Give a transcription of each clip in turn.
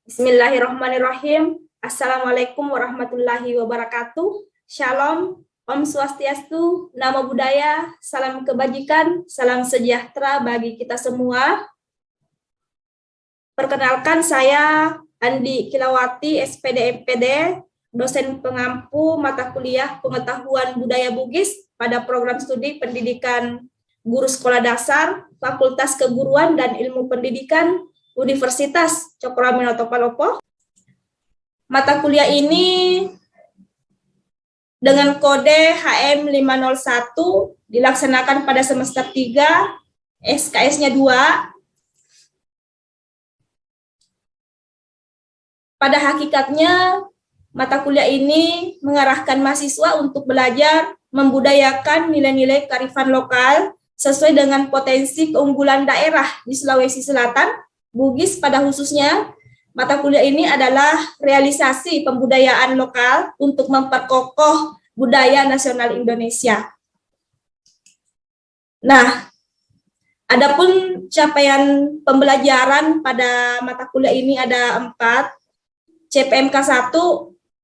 Bismillahirrahmanirrahim. Assalamualaikum warahmatullahi wabarakatuh. Shalom, Om Swastiastu, Namo Buddhaya, salam kebajikan, salam sejahtera bagi kita semua. Perkenalkan, saya Andi Kilawati, SPD MPD, dosen pengampu mata kuliah Pengetahuan Budaya Bugis pada program studi Pendidikan Guru Sekolah Dasar, Fakultas Keguruan dan Ilmu Pendidikan, Universitas Cokroaminoto Palopo. Mata kuliah ini dengan kode HM501 dilaksanakan pada semester 3, SKS-nya 2. Pada hakikatnya, mata kuliah ini mengarahkan mahasiswa untuk belajar membudayakan nilai-nilai kearifan lokal sesuai dengan potensi keunggulan daerah di Sulawesi Selatan, Bugis pada khususnya. Mata kuliah ini adalah realisasi pembudayaan lokal untuk memperkokoh budaya nasional Indonesia. Nah, adapun capaian pembelajaran pada mata kuliah ini ada 4. CPMK 1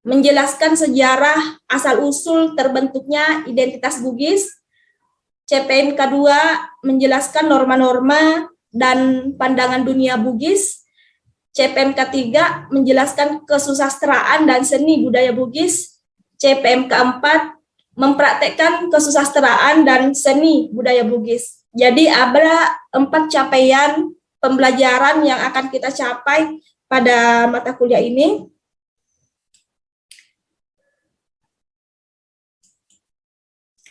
menjelaskan sejarah asal-usul terbentuknya identitas Bugis. CPMK 2 menjelaskan norma-norma dan pandangan dunia Bugis. CPMK 3 menjelaskan kesusastraan dan seni budaya Bugis. CPMK 4 mempraktekkan kesusastraan dan seni budaya Bugis. Jadi ada 4 capaian pembelajaran yang akan kita capai pada mata kuliah ini.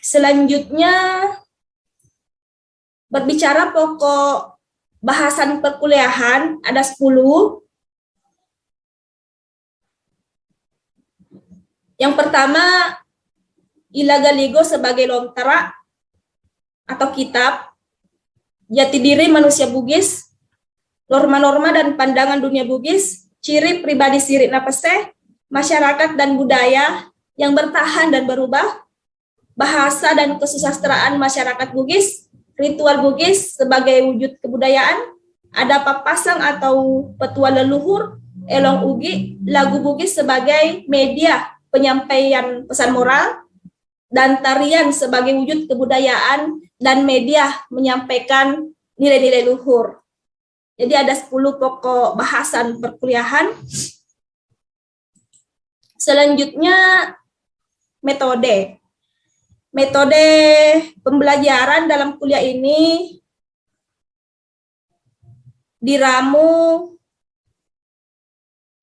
Selanjutnya, berbicara pokok bahasan perkuliahan ada 10. Yang pertama, Ilaga Ligo sebagai lontara atau kitab, jati diri manusia Bugis, norma-norma dan pandangan dunia Bugis, ciri pribadi Sirik Napese, masyarakat dan budaya yang bertahan dan berubah, bahasa dan kesusastraan masyarakat Bugis, ritual Bugis sebagai wujud kebudayaan, ada papasang atau petua leluhur, elong ugi, lagu Bugis sebagai media penyampaian pesan moral, dan tarian sebagai wujud kebudayaan dan media menyampaikan nilai-nilai luhur. Jadi ada 10 pokok bahasan perkuliahan. Selanjutnya, metode. Metode pembelajaran dalam kuliah ini diramu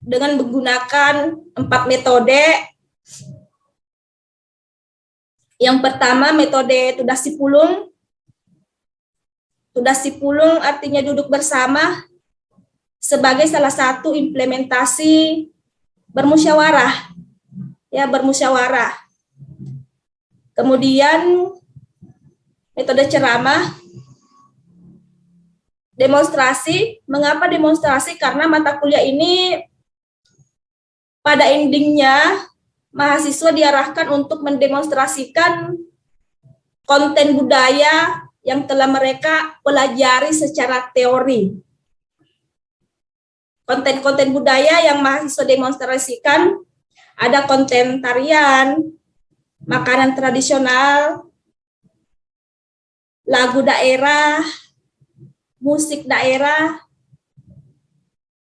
dengan menggunakan 4 metode. Yang pertama, metode tudas sipulung. Tudas sipulung artinya duduk bersama sebagai salah satu implementasi bermusyawarah. Ya, bermusyawarah. Kemudian metode ceramah, demonstrasi. Mengapa demonstrasi? Karena mata kuliah ini pada endingnya mahasiswa diarahkan untuk mendemonstrasikan konten budaya yang telah mereka pelajari secara teori. Konten-konten budaya yang mahasiswa demonstrasikan ada konten tarian, makanan tradisional, lagu daerah, musik daerah,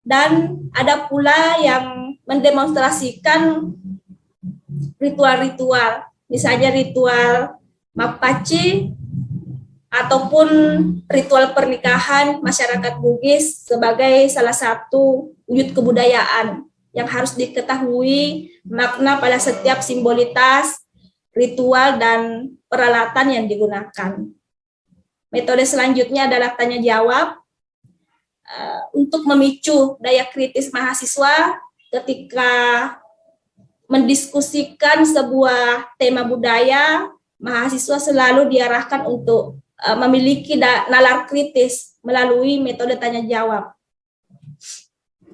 dan ada pula yang mendemonstrasikan ritual-ritual, misalnya ritual Mapaci ataupun ritual pernikahan masyarakat Bugis sebagai salah satu wujud kebudayaan yang harus diketahui makna pada setiap simbolitas, ritual, dan peralatan yang digunakan. Metode selanjutnya adalah tanya jawab untuk memicu daya kritis mahasiswa ketika mendiskusikan sebuah tema budaya. Mahasiswa selalu diarahkan untuk memiliki nalar kritis melalui metode tanya jawab.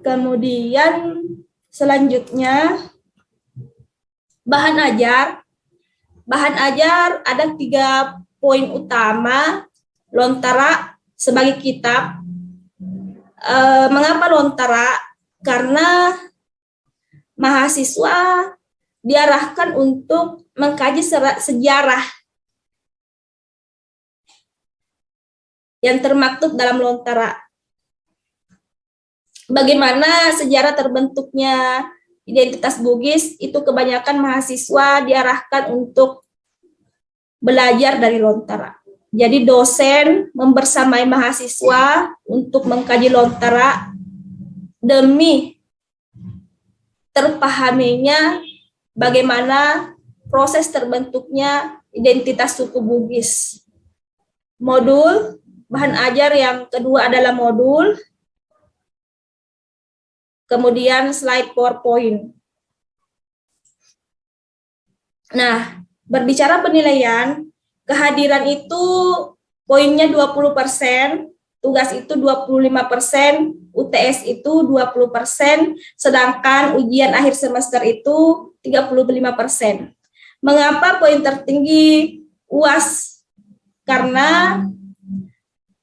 Kemudian selanjutnya bahan ajar. Bahan ajar ada 3 poin utama. Lontara sebagai kitab. Mengapa lontara? karena mahasiswa diarahkan untuk mengkaji sejarah yang termaktub dalam Lontara. Bagaimana sejarah terbentuknya identitas Bugis, itu kebanyakan mahasiswa diarahkan untuk belajar dari Lontara. Jadi dosen membersamai mahasiswa untuk mengkaji Lontara demi terpahaminya bagaimana proses terbentuknya identitas suku Bugis. Modul, bahan ajar yang kedua adalah modul, kemudian slide PowerPoint. Nah, berbicara penilaian, kehadiran itu poinnya 20%, tugas itu 25%, UTS itu 20%, sedangkan ujian akhir semester itu 35%. Mengapa poin tertinggi UAS? Karena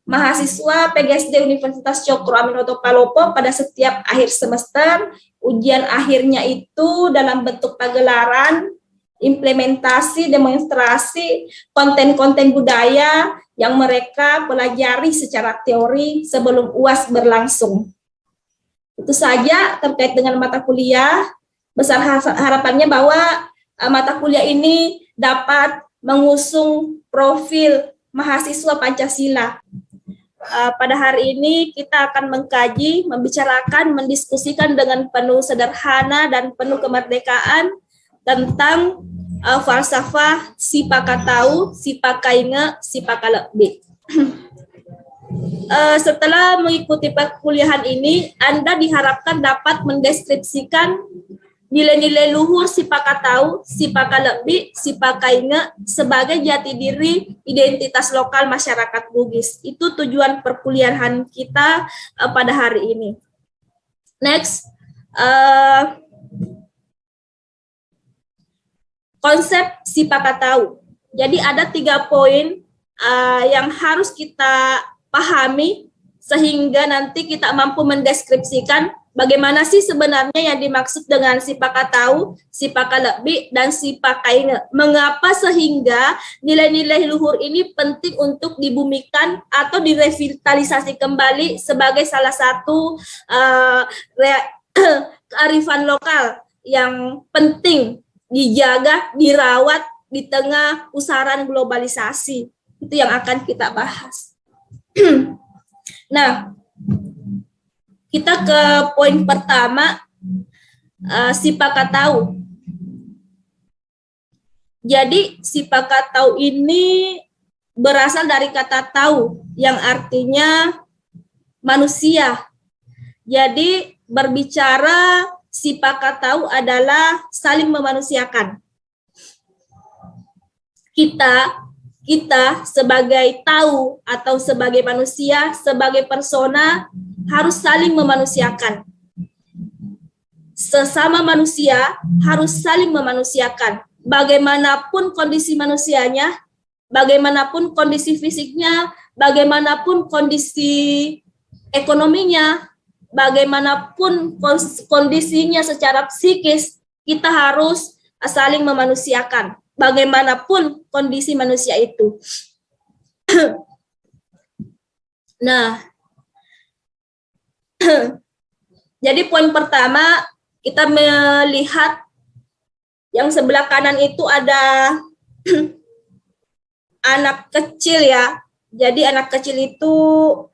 mahasiswa PGSD Universitas Cokro Aminoto Palopo pada setiap akhir semester, ujian akhirnya itu dalam bentuk pagelaran, implementasi, demonstrasi, konten-konten budaya yang mereka pelajari secara teori sebelum UAS berlangsung. Itu saja terkait dengan mata kuliah. Besar harapannya bahwa mata kuliah ini dapat mengusung profil mahasiswa Pancasila. Pada hari ini kita akan mengkaji, membicarakan, mendiskusikan dengan penuh sederhana dan penuh kemerdekaan tentang falsafah Sipakatau, Sipakainge, Sipakalekbi. Setelah mengikuti perkuliahan ini, Anda diharapkan dapat mendeskripsikan nilai-nilai luhur Sipakatau, Sipakalekbi, Sipakainge sebagai jati diri identitas lokal masyarakat Bugis. Itu tujuan perkuliahan kita pada hari ini. Next, konsep Sipakatau. Jadi ada 3 poin yang harus kita pahami sehingga nanti kita mampu mendeskripsikan bagaimana sih sebenarnya yang dimaksud dengan Sipakatau, Sipakalekbi, dan Sipakainge. Mengapa sehingga nilai-nilai luhur ini penting untuk dibumikan atau direvitalisasi kembali sebagai salah satu kearifan lokal yang penting dijaga, dirawat di tengah pusaran globalisasi. Itu yang akan kita bahas. Nah, kita ke poin pertama, Sipakatau. Jadi Sipakatau ini berasal dari kata tau yang artinya manusia. Jadi berbicara Sipakatau adalah saling memanusiakan. Kita sebagai tahu atau sebagai manusia, sebagai persona harus saling memanusiakan. Sesama manusia harus saling memanusiakan. Bagaimanapun kondisi manusianya, bagaimanapun kondisi fisiknya, bagaimanapun kondisi ekonominya, bagaimanapun kondisinya secara psikis, kita harus saling memanusiakan. Bagaimanapun kondisi manusia itu. Nah, jadi poin pertama, kita melihat yang sebelah kanan itu ada anak kecil ya. Jadi anak kecil itu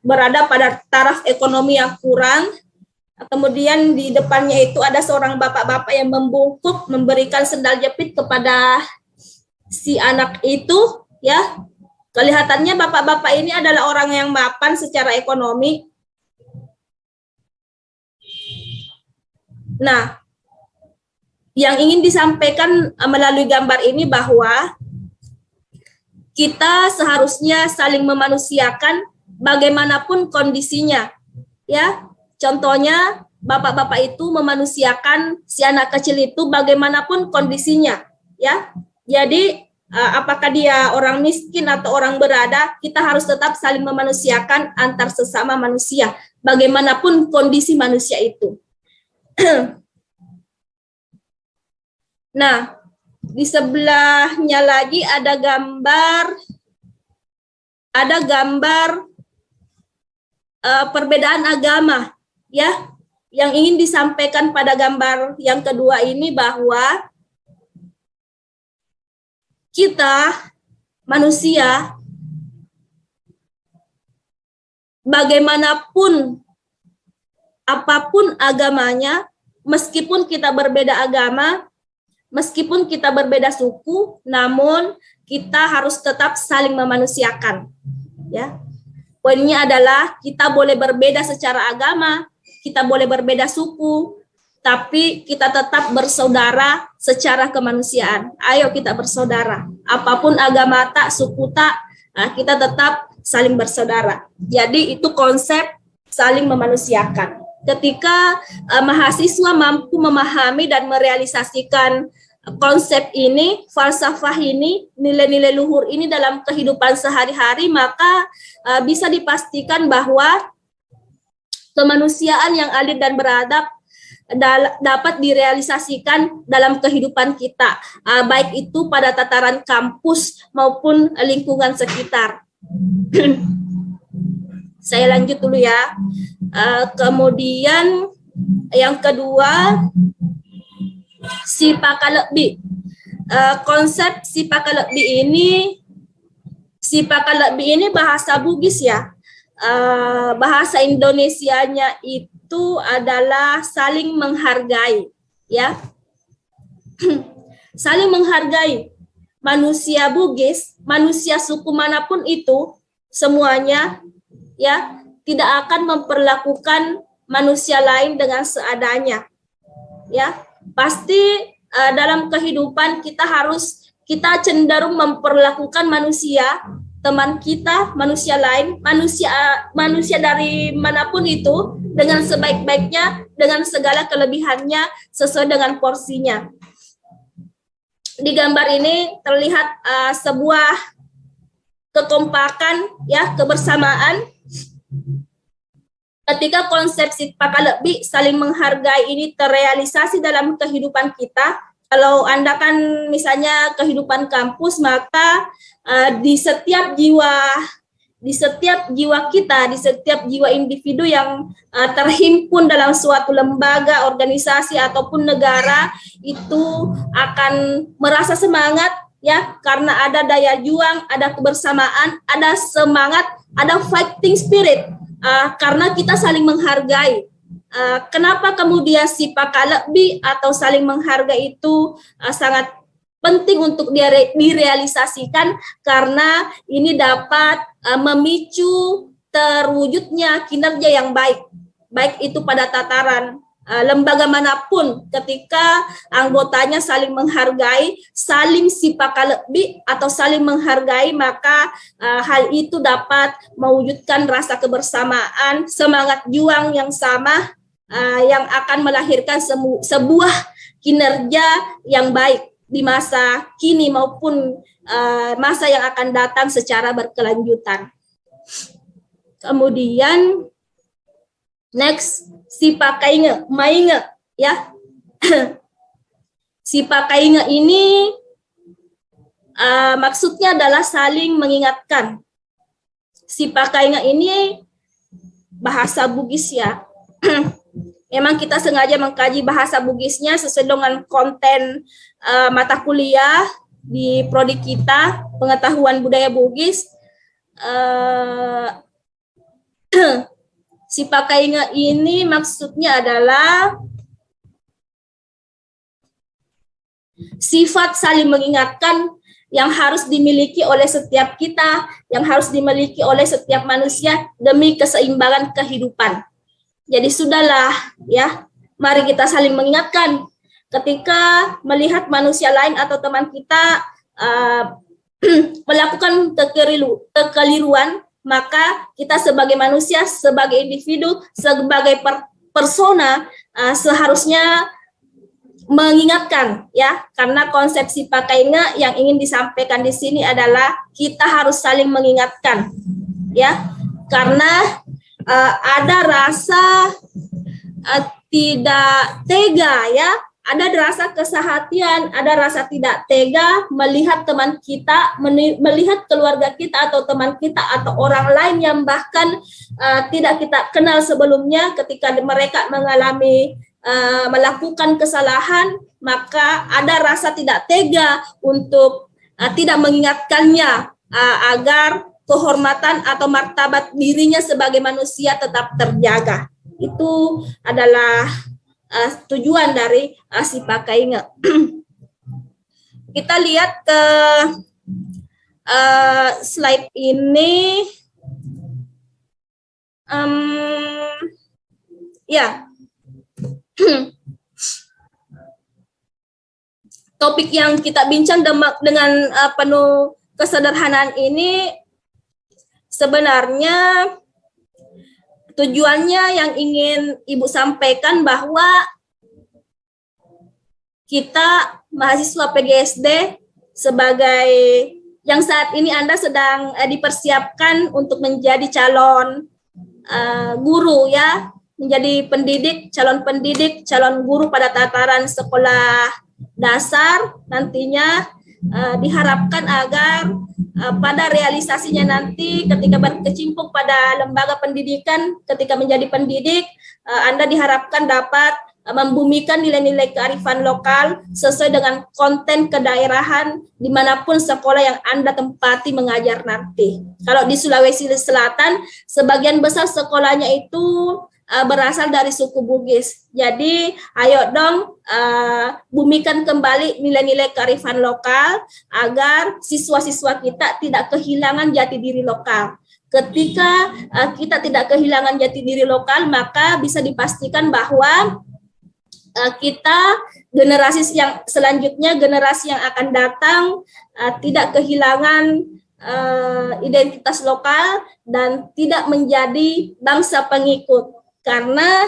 berada pada taraf ekonomi yang kurang. Kemudian di depannya itu ada seorang bapak-bapak yang membungkuk, memberikan sendal jepit kepada si anak itu, ya. Kelihatannya bapak-bapak ini adalah orang yang mapan secara ekonomi. Nah, yang ingin disampaikan melalui gambar ini bahwa kita seharusnya saling memanusiakan bagaimanapun kondisinya, ya. Contohnya, bapak-bapak itu memanusiakan si anak kecil itu bagaimanapun kondisinya, ya. Jadi, apakah dia orang miskin atau orang berada, kita harus tetap saling memanusiakan antar sesama manusia, bagaimanapun kondisi manusia itu. Nah, di sebelahnya lagi ada gambar perbedaan agama, ya. Yang ingin disampaikan pada gambar yang kedua ini bahwa kita manusia bagaimanapun apapun agamanya, meskipun kita berbeda agama, meskipun kita berbeda suku, namun kita harus tetap saling memanusiakan, ya. Poinnya adalah kita boleh berbeda secara agama, kita boleh berbeda suku, tapi kita tetap bersaudara secara kemanusiaan. Ayo kita bersaudara. Apapun agama tak, suku tak, kita tetap saling bersaudara. Jadi itu konsep saling memanusiakan. Ketika mahasiswa mampu memahami dan merealisasikan konsep ini, falsafah ini, nilai-nilai luhur ini dalam kehidupan sehari-hari, maka bisa dipastikan bahwa kemanusiaan yang adil dan beradab dapat direalisasikan dalam kehidupan kita, baik itu pada tataran kampus maupun lingkungan sekitar. Saya lanjut dulu ya. Kemudian yang kedua, sipakalekbi. Konsep sipakalekbi ini bahasa Bugis ya. Bahasa Indonesianya itu adalah saling menghargai, ya. Saling menghargai. Manusia Bugis, manusia suku manapun itu, semuanya ya tidak akan memperlakukan manusia lain dengan seadanya, ya. Pasti dalam kehidupan kita cenderung memperlakukan manusia, teman kita, manusia lain, manusia dari manapun itu dengan sebaik-baiknya, dengan segala kelebihannya sesuai dengan porsinya. Di gambar ini terlihat sebuah kekompakan, ya, kebersamaan. Ketika konsep sipakalekbi saling menghargai ini terrealisasi dalam kehidupan kita, kalau Anda kan misalnya kehidupan kampus, maka di setiap jiwa kita, di setiap jiwa individu yang terhimpun dalam suatu lembaga, organisasi ataupun negara itu akan merasa semangat, ya, karena ada daya juang, ada kebersamaan, ada semangat, ada fighting spirit, karena kita saling menghargai. Kenapa kemudian sipakalekbi atau saling menghargai itu sangat penting untuk direalisasikan, karena ini dapat memicu terwujudnya kinerja yang baik itu pada tataran lembaga manapun. Ketika anggotanya saling menghargai, saling sipakalekbi atau saling menghargai, maka hal itu dapat mewujudkan rasa kebersamaan, semangat juang yang sama, yang akan melahirkan sebuah kinerja yang baik di masa kini maupun masa yang akan datang secara berkelanjutan. Kemudian next, sipakainge, mainge, ya. Sipakainge ini maksudnya adalah saling mengingatkan. Sipakainge ini bahasa Bugis ya. Memang kita sengaja mengkaji bahasa Bugisnya sesuai dengan konten mata kuliah di prodi kita, pengetahuan budaya Bugis. Sipakainge ini maksudnya adalah sifat saling mengingatkan yang harus dimiliki oleh setiap kita, yang harus dimiliki oleh setiap manusia demi keseimbangan kehidupan. Jadi sudahlah, ya, mari kita saling mengingatkan. Ketika melihat manusia lain atau teman kita melakukan kekeliruan, maka kita sebagai manusia, sebagai individu, sebagai persona seharusnya mengingatkan, ya, karena konsep sipakainge yang ingin disampaikan di sini adalah kita harus saling mengingatkan, ya, karena ada rasa tidak tega ya, ada rasa kesehatian, ada rasa tidak tega melihat teman kita, melihat keluarga kita atau teman kita atau orang lain yang bahkan tidak kita kenal sebelumnya, ketika mereka mengalami melakukan kesalahan, maka ada rasa tidak tega untuk tidak mengingatkannya agar kehormatan atau martabat dirinya sebagai manusia tetap terjaga. Itu adalah tujuan dari si Pakainge. Kita lihat ke slide ini. Ya. Topik yang kita bincang dengan penuh kesederhanaan ini sebenarnya tujuannya yang ingin Ibu sampaikan bahwa kita mahasiswa PGSD sebagai yang saat ini Anda sedang dipersiapkan untuk menjadi calon guru ya, menjadi pendidik, calon guru pada tataran sekolah dasar nantinya, diharapkan agar pada realisasinya nanti ketika berkecimpung pada lembaga pendidikan, ketika menjadi pendidik, Anda diharapkan dapat membumikan nilai-nilai kearifan lokal sesuai dengan konten kedaerahan dimanapun sekolah yang Anda tempati mengajar nanti. Kalau di Sulawesi Selatan, sebagian besar sekolahnya itu berasal dari suku Bugis. Jadi ayo dong bumikan kembali nilai-nilai kearifan lokal agar siswa-siswa kita tidak kehilangan jati diri lokal. Ketika kita tidak kehilangan jati diri lokal, maka bisa dipastikan bahwa kita generasi yang selanjutnya, generasi yang akan datang tidak kehilangan identitas lokal dan tidak menjadi bangsa pengikut. Karena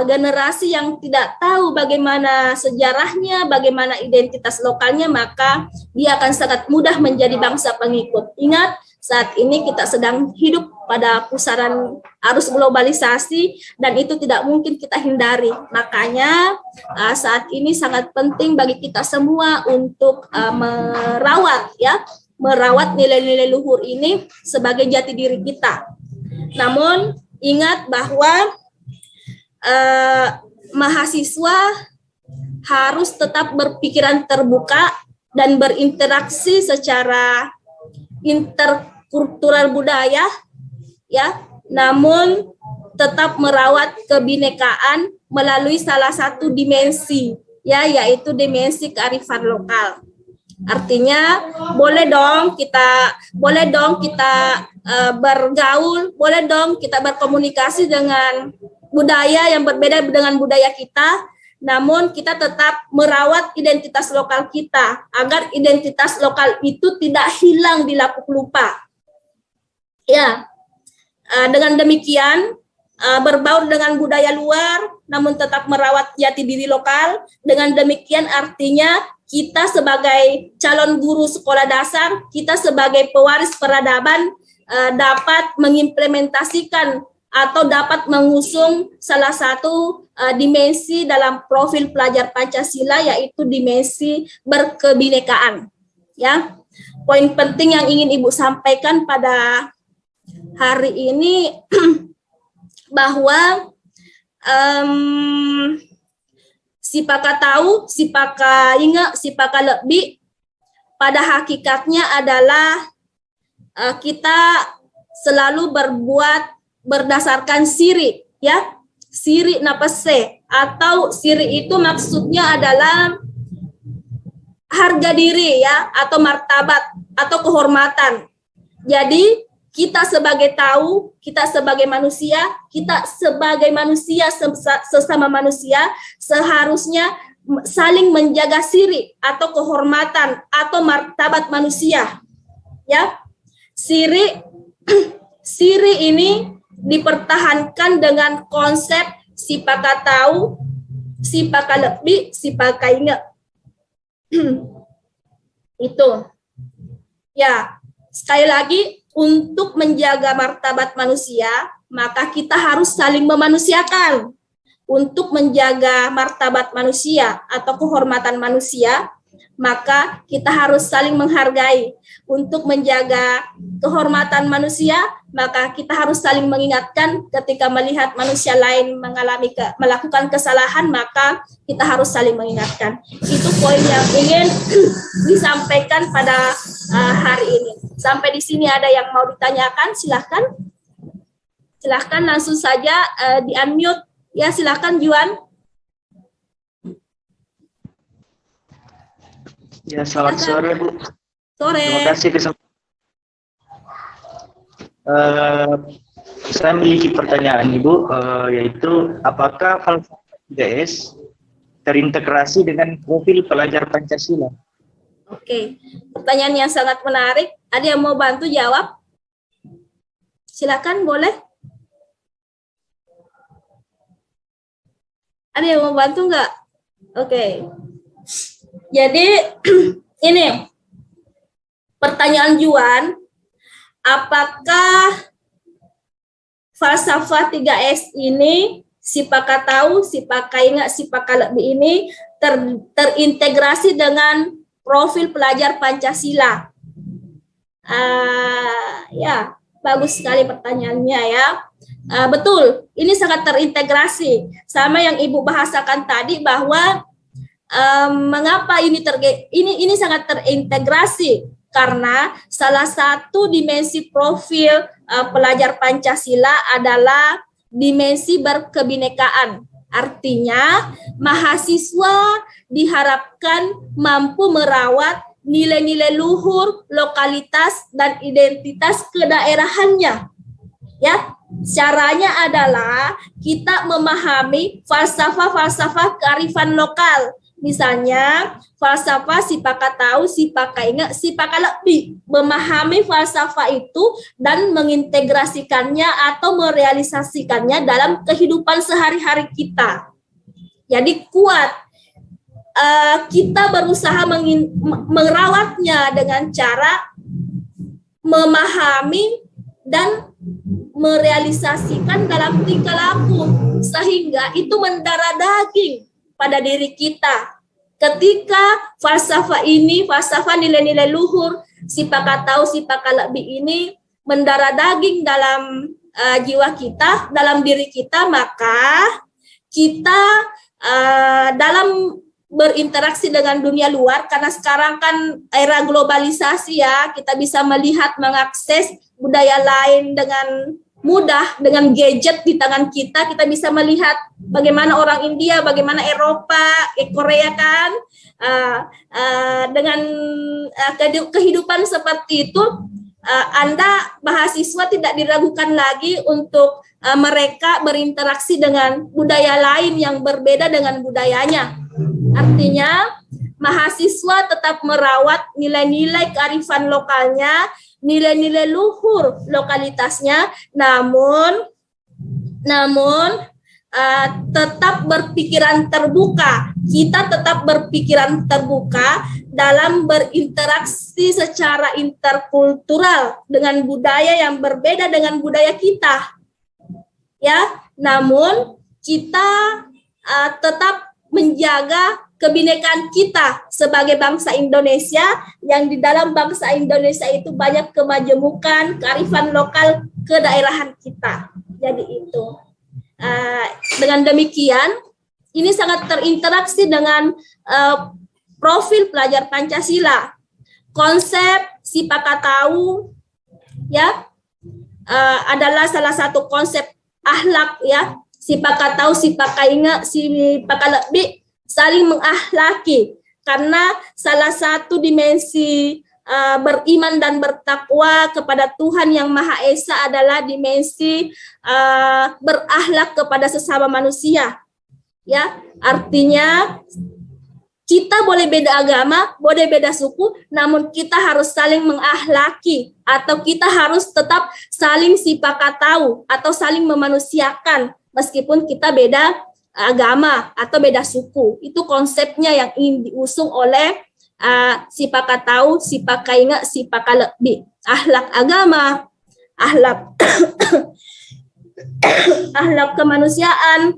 generasi yang tidak tahu bagaimana sejarahnya, bagaimana identitas lokalnya, maka dia akan sangat mudah menjadi bangsa pengikut. Ingat, saat ini kita sedang hidup pada pusaran arus globalisasi dan itu tidak mungkin kita hindari. Makanya saat ini sangat penting bagi kita semua untuk merawat nilai-nilai luhur ini sebagai jati diri kita. Namun ingat bahwa mahasiswa harus tetap berpikiran terbuka dan berinteraksi secara interkultural budaya, ya. Namun tetap merawat kebinekaan melalui salah satu dimensi, ya, yaitu dimensi kearifan lokal. Artinya boleh dong kita bergaul, boleh dong kita berkomunikasi dengan budaya yang berbeda dengan budaya kita, namun kita tetap merawat identitas lokal kita agar identitas lokal itu tidak hilang dilapuk lupa. Ya, dengan demikian berbaur dengan budaya luar, namun tetap merawat jati diri lokal. Dengan demikian artinya kita sebagai calon guru sekolah dasar, kita sebagai pewaris peradaban dapat mengimplementasikan atau dapat mengusung salah satu dimensi dalam profil pelajar Pancasila, yaitu dimensi berkebinekaan. Ya, poin penting yang ingin Ibu sampaikan pada hari ini bahwa Sipaka tahu, Sipaka ingat, Sipaka lebih, pada hakikatnya adalah kita selalu berbuat berdasarkan siri, ya, siri napase, atau siri itu maksudnya adalah harga diri, ya, atau martabat atau kehormatan. Jadi kita sebagai tahu, kita sebagai manusia sesama manusia seharusnya saling menjaga siri atau kehormatan atau martabat manusia. Ya, siri ini dipertahankan dengan konsep Sipaka tahu, Sipaka lebih, Sipaka ingat. Itu. Ya, sekali lagi, untuk menjaga martabat manusia, maka kita harus saling memanusiakan. untuk menjaga martabat manusia atau kehormatan manusia, maka kita harus saling menghargai. Untuk menjaga kehormatan manusia, maka kita harus saling mengingatkan ketika melihat manusia lain melakukan kesalahan, maka kita harus saling mengingatkan. Itu poin yang ingin disampaikan pada hari ini. Sampai di sini ada yang mau ditanyakan, silahkan. Silahkan langsung saja di-unmute. Ya, silahkan Juan. Ya, selamat sore, Bu. Sore. Terima kasih kesempatan. Saya memiliki pertanyaan, Ibu, yaitu apakah falsafah 3S terintegrasi dengan profil pelajar Pancasila? Oke, pertanyaan yang sangat menarik. Ada yang mau bantu jawab? Silakan, boleh. Ada yang mau bantu nggak? Oke. Jadi ini pertanyaan Juan, apakah falsafah 3S ini, Sipaka tahu, Sipaka ingat, Sipaka lebih ini terintegrasi dengan profil pelajar Pancasila? Ya, bagus sekali pertanyaannya ya. Betul, ini sangat terintegrasi. Sama yang Ibu bahasakan tadi bahwa mengapa ini sangat terintegrasi, karena salah satu dimensi profil pelajar Pancasila adalah dimensi berkebinekaan. Artinya mahasiswa diharapkan mampu merawat nilai-nilai luhur, lokalitas, dan identitas kedaerahannya. Ya, caranya adalah kita memahami falsafah-falsafah kearifan lokal. Misalnya, falsafah Sipaka tahu, Sipaka ingat, Sipaka lebih. Memahami falsafah itu dan mengintegrasikannya atau merealisasikannya dalam kehidupan sehari-hari kita. Jadi kuat. Kita berusaha merawatnya dengan cara memahami dan merealisasikan dalam tingkah laku, sehingga itu mendarah daging pada diri kita. Ketika falsafah ini, falsafah nilai-nilai luhur, Sipaka tahu, Sipaka lebih ini mendarah daging dalam jiwa kita, dalam diri kita, maka kita dalam berinteraksi dengan dunia luar, karena sekarang kan era globalisasi ya, kita bisa melihat, mengakses budaya lain dengan mudah, dengan gadget di tangan kita bisa melihat bagaimana orang India, bagaimana Eropa, Korea kan, dengan kehidupan seperti itu, Anda mahasiswa tidak diragukan lagi untuk mereka berinteraksi dengan budaya lain yang berbeda dengan budayanya. Artinya mahasiswa tetap merawat nilai-nilai kearifan lokalnya, nilai-nilai luhur lokalitasnya, namun tetap berpikiran terbuka. Kita tetap berpikiran terbuka dalam berinteraksi secara interkultural dengan budaya yang berbeda dengan budaya kita. Ya, namun kita tetap menjaga kebinekaan kita sebagai bangsa Indonesia, yang di dalam bangsa Indonesia itu banyak kemajemukan, kearifan lokal, kedaerahan kita. Jadi itu. Dengan demikian, ini sangat terinteraksi dengan profil pelajar Pancasila. Konsep Sipaka tahu ya adalah salah satu konsep akhlak ya. Sipaka tahu, Sipaka ingat, Sipaka lebih saling mengahlaki, karena salah satu dimensi beriman dan bertakwa kepada Tuhan Yang Maha Esa adalah dimensi berakhlak kepada sesama manusia. Ya, artinya kita boleh beda agama, boleh beda suku, namun kita harus saling mengahlaki, atau kita harus tetap saling Sipaka tahu atau saling memanusiakan meskipun kita beda agama atau beda suku. Itu konsepnya yang ingin diusung oleh Sipaka tahu, Sipaka ingat, Sipaka lebih. Akhlak agama, akhlak akhlak kemanusiaan,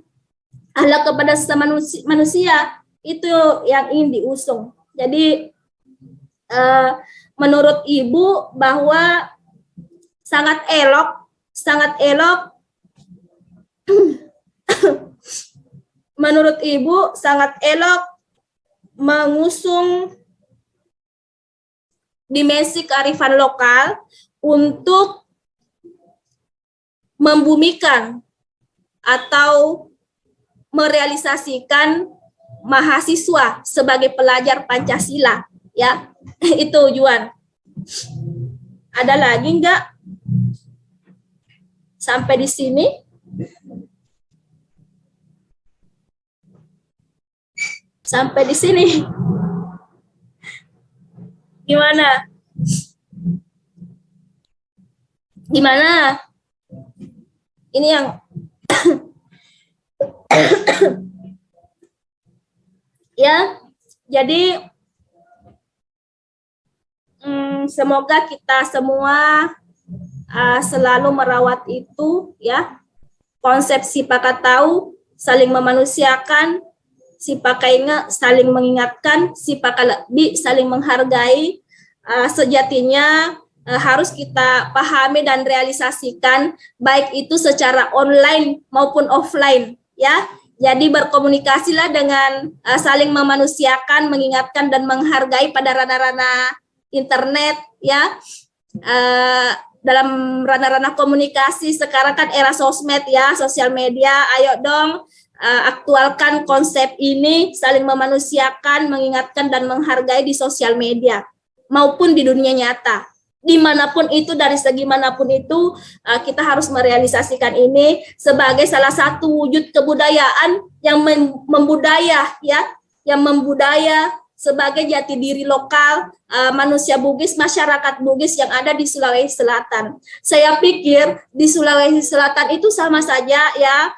akhlak kepada sesama manusia itu yang ingin diusung. Jadi menurut Ibu bahwa sangat elok menurut Ibu sangat elok mengusung dimensi kearifan lokal untuk membumikan atau merealisasikan mahasiswa sebagai pelajar Pancasila, ya. Itu Juan. Ada lagi enggak? Sampai di sini? Sampai di sini. Gimana? Gimana? Ini yang ya, jadi semoga kita semua selalu merawat itu, ya, konsep Sipaka tahu, saling memanusiakan, Sipaka ingat, saling mengingatkan, Sipaka lebih, saling menghargai. Sejatinya harus kita pahami dan realisasikan, baik itu secara online maupun offline, ya. Jadi berkomunikasilah dengan saling memanusiakan, mengingatkan dan menghargai pada ranah-ranah internet, ya. Dalam ranah-ranah komunikasi sekarang kan era sosmed, ya, sosial media. Ayo dong aktualkan konsep ini, saling memanusiakan, mengingatkan dan menghargai di sosial media maupun di dunia nyata. Dimanapun itu, dari segi manapun itu, kita harus merealisasikan ini sebagai salah satu wujud kebudayaan yang membudaya, ya, yang membudaya sebagai jati diri lokal manusia Bugis, masyarakat Bugis yang ada di Sulawesi Selatan. Saya pikir di Sulawesi Selatan itu sama saja, ya,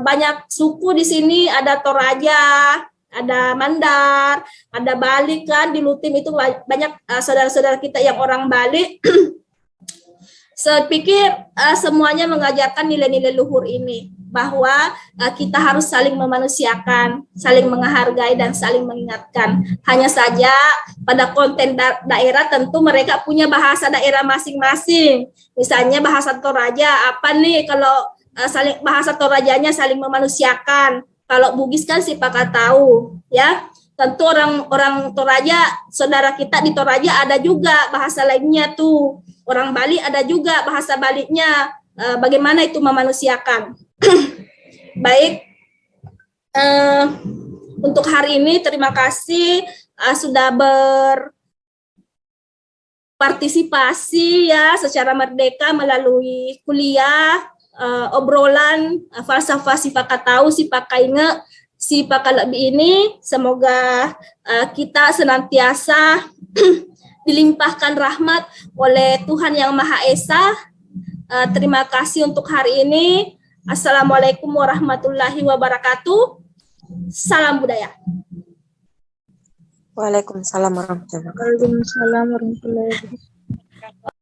banyak suku di sini, ada Toraja, ada Mandar, ada Bali, kan di Lutim itu banyak saudara-saudara kita yang orang Bali. Saya pikir semuanya mengajarkan nilai-nilai luhur ini, bahwa kita harus saling memanusiakan, saling menghargai dan saling mengingatkan. Hanya saja pada konten daerah tentu mereka punya bahasa daerah masing-masing. Misalnya bahasa Toraja, apa nih kalau saling bahasa Torajanya saling memanusiakan. Kalau Bugis kan Sipaka tahu, ya. Tentu orang Toraja, saudara kita di Toraja ada juga bahasa lainnya tuh. Orang Bali ada juga bahasa Balinya. Bagaimana itu memanusiakan? Baik. Untuk hari ini terima kasih sudah berpartisipasi, ya, secara merdeka melalui kuliah. Obrolan falsafah Sipaka tahu, Sipaka ingat, Sipaka lebih ini. Semoga kita senantiasa dilimpahkan rahmat oleh Tuhan Yang Maha Esa. Terima kasih untuk hari ini. Assalamualaikum warahmatullahi wabarakatuh. Salam budaya. Waalaikumsalam warahmatullahi wabarakatuh.